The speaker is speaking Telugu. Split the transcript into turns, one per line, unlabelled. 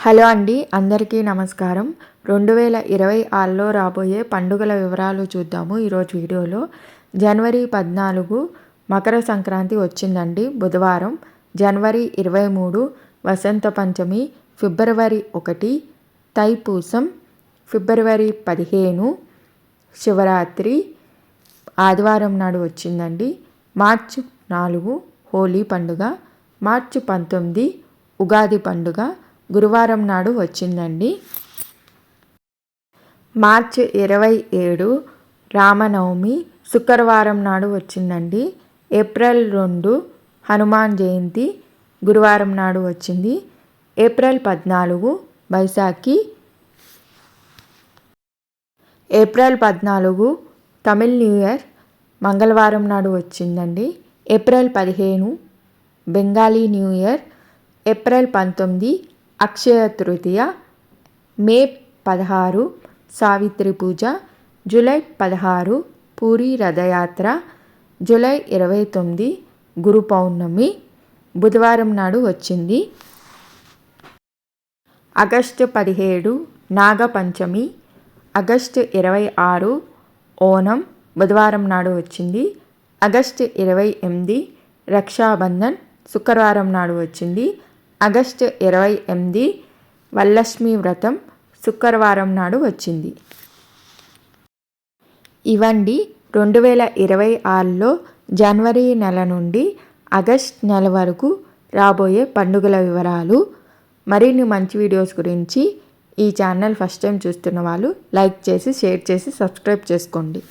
హలో అండి, అందరికీ నమస్కారం. 2026లో రాబోయే పండుగల వివరాలు చూద్దాము ఈరోజు వీడియోలో. జనవరి 14 మకర సంక్రాంతి వచ్చిందండి, బుధవారం. జనవరి 23 వసంత పంచమి, ఫిబ్రవరి 1 తైపూసం, ఫిబ్రవరి 15 శివరాత్రి ఆదివారం నాడు వచ్చిందండి. మార్చి 4 హోలీ పండుగ, మార్చి 19 ఉగాది పండుగ గురువారం నాడు వచ్చిందండి. మార్చి 27 రామనవమి శుక్రవారం నాడు వచ్చిందండి. ఏప్రిల్ 2 హనుమాన్ జయంతి గురువారం నాడు వచ్చింది. April 14 Vaisakhi. April 14 Tamil new year మంగళవారం నాడు వచ్చిందండి. April 15 Bengali new year. April 19 Akshaya Tritiya. మే 16 సావిత్రి పూజ. జూలై 16 పూరి రథయాత్ర. జూలై 29 గురు పౌర్ణమి బుధవారం నాడు వచ్చింది. ఆగస్టు 17 నాగపంచమి. ఆగస్టు 26 ఓనం బుధవారం నాడు వచ్చింది. ఆగస్టు 28 రక్షాబంధన్ శుక్రవారం నాడు వచ్చింది. ఆగస్టు 28 వరలక్ష్మి వ్రతం శుక్రవారం నాడు వచ్చింది. ఇవండి 2026లో జనవరి నెల నుండి ఆగస్ట్ నెల వరకు రాబోయే పండుగల వివరాలు. మరిన్ని మంచి వీడియోస్ గురించి ఈ ఛానల్ ఫస్ట్ టైం చూస్తున్న వాళ్ళు లైక్ చేసి, షేర్ చేసి, సబ్స్క్రైబ్ చేసుకోండి.